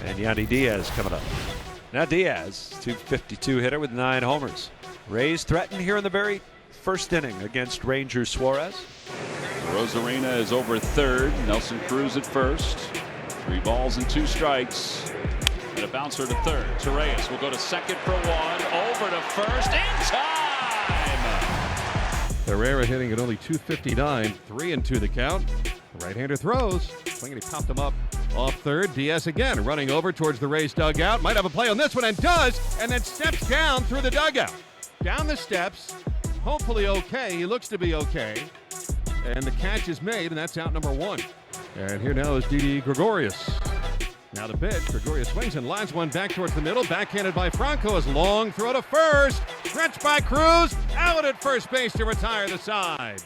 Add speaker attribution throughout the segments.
Speaker 1: And Yandy Diaz coming up. Now Diaz, 252 hitter with 9 homers. Rays threaten here in the very first inning against Ranger Suarez.
Speaker 2: Rosarena is over third. Nelson Cruz at first. 3 balls and 2 strikes. And a bouncer to third. Torreyes will go to second for 1. Over to first in time.
Speaker 3: Herrera hitting at only 259. 3-2 the count. The right-hander throws. Swinging, he popped him up off third. Diaz again running over towards the Rays dugout. Might have a play on this one and does. And then steps down through the dugout. Down the steps. Hopefully okay. He looks to be okay. And the catch is made, and that's out number 1. And here now is Didi Gregorius. Now the pitch. Gregorius swings and lines one back towards the middle. Backhanded by Franco. As long throw to first. Stretched by Cruz. Out at first base to retire the side.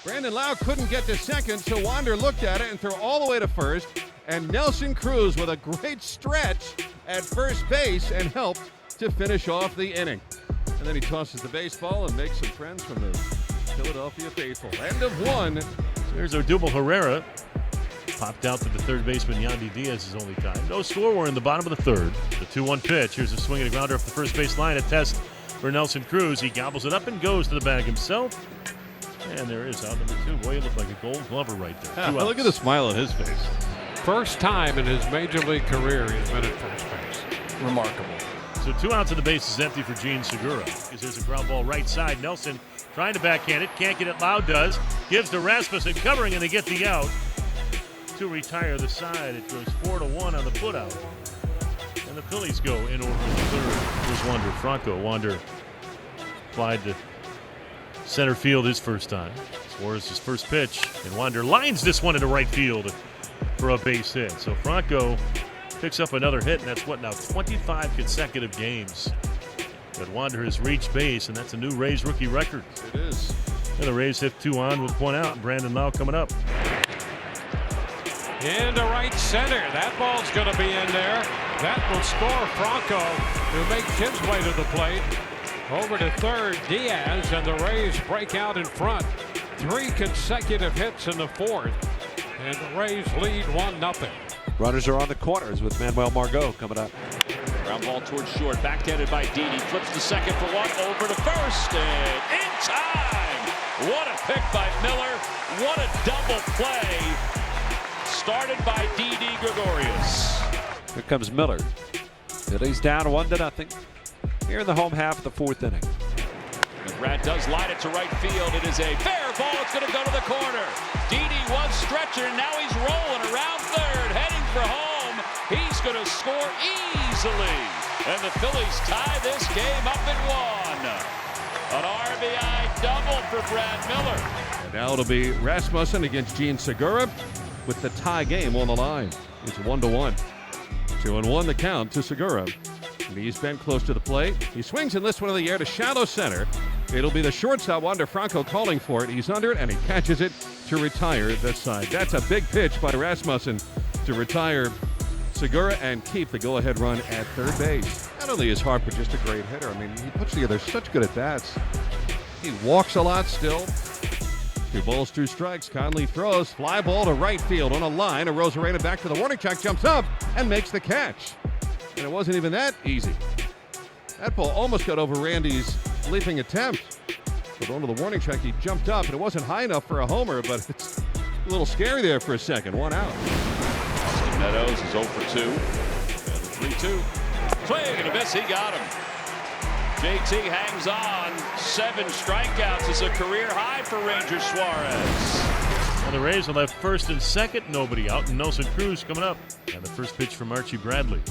Speaker 3: Brandon Lowe couldn't get to second, so Wander looked at it and threw all the way to first. And Nelson Cruz with a great stretch at first base and helped to finish off the inning. And then he tosses the baseball and makes some friends from the Philadelphia faithful. End of 1.
Speaker 4: There's Odubel Herrera. Popped out to the third baseman, Yandy Diaz's only time. No score, we're in the bottom of the third. The 2-1 pitch. Here's a swing and a grounder off the first base line. A test for Nelson Cruz. He gobbles it up and goes to the bag himself. And there is out number 2. Boy, he looked like a gold glover right there.
Speaker 3: Look at the smile on his face.
Speaker 5: First time in his major league career he's been at first base.
Speaker 6: Remarkable.
Speaker 4: So 2 outs and the base is empty for Gene Segura. Because there's a ground ball right side. Nelson trying to backhand it. Can't get it. Lowe does. Gives to Rasmussen covering, and they get the out to retire the side. It goes 4-1 on the putout. And the Phillies go in order to third. Here's Wander Franco. Wander applied to center field his first time. Suarez's first pitch. And Wander lines this one into right field for a base hit. So Franco picks up another hit, and that's what now, 25 consecutive games that Wander has reached base, and that's a new Rays rookie record.
Speaker 3: It is.
Speaker 4: And the Rays hit 2 on with 1 out. Brandon Lowe coming up.
Speaker 5: Into right center. That ball's going to be in there. That will score Franco, who makes his way to the plate. Over to third, Diaz, and the Rays break out in front. 3 consecutive hits in the 4th, and the Rays lead 1-0.
Speaker 1: Runners are on the corners with Manuel Margot coming up.
Speaker 2: Ground ball towards short. Backhanded by Didi. Flips to second for 1. Over to first. And in time. What a pick by Miller. What a double play. Started by Didi Gregorius.
Speaker 1: Here comes Miller. Phillies down 1-0 here in the home half of the 4th inning.
Speaker 2: And Brad does line it to right field. It is a fair ball. It's going to go to the corner. Didi was stretching, and now he's rolling around third, heading for home. He's going to score easily. And the Phillies tie this game up at 1. An RBI double for Brad Miller.
Speaker 3: And now it'll be Rasmussen against Gene Segura with the tie game on the line. It's 1-1. 2-1 the count to Segura. Knees bent close to the plate. He swings and lifts one in the air to shallow center. It'll be the shortstop, Wander Franco, calling for it. He's under it, and he catches it to retire the side. That's a big pitch by Rasmussen to retire Segura and keep the go-ahead run at third base. Not only is Harper just a great hitter, I mean, he puts together such good at-bats. He walks a lot still. 2 balls, 2 strikes. Conley throws. Fly ball to right field on a line. And Rosarena back to the warning track, jumps up and makes the catch. And it wasn't even that easy. That ball almost got over Randy's leaping attempt. But onto the warning track, he jumped up, and it wasn't high enough for a homer, but it's a little scary there for a second. 1 out.
Speaker 2: Austin Meadows is 0 for 2. And a 3-2. Swing and a miss. He got him. JT hangs on. 7 strikeouts is a career high for Ranger Suarez.
Speaker 4: Well, the Rays will have first and second, nobody out, and Nelson Cruz coming up. And the first pitch from Archie Bradley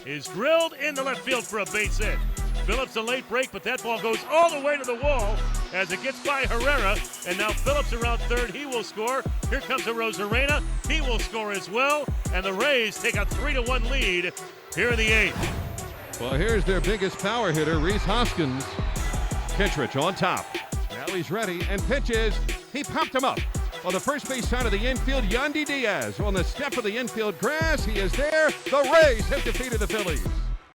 Speaker 4: is drilled into left field for a base hit. Phillips a late break, but that ball goes all the way to the wall as it gets by Herrera. And now Phillips around third. He will score. Here comes a Rosarena. He will score as well. And the Rays take a 3-1 lead here in the 8th.
Speaker 3: Well, here's their biggest power hitter, Rhys Hoskins. Kittredge on top. Now he's ready and pitches. He popped him up. On the first base side of the infield, Yandy Diaz on the step of the infield grass. He is there. The Rays have defeated the Phillies.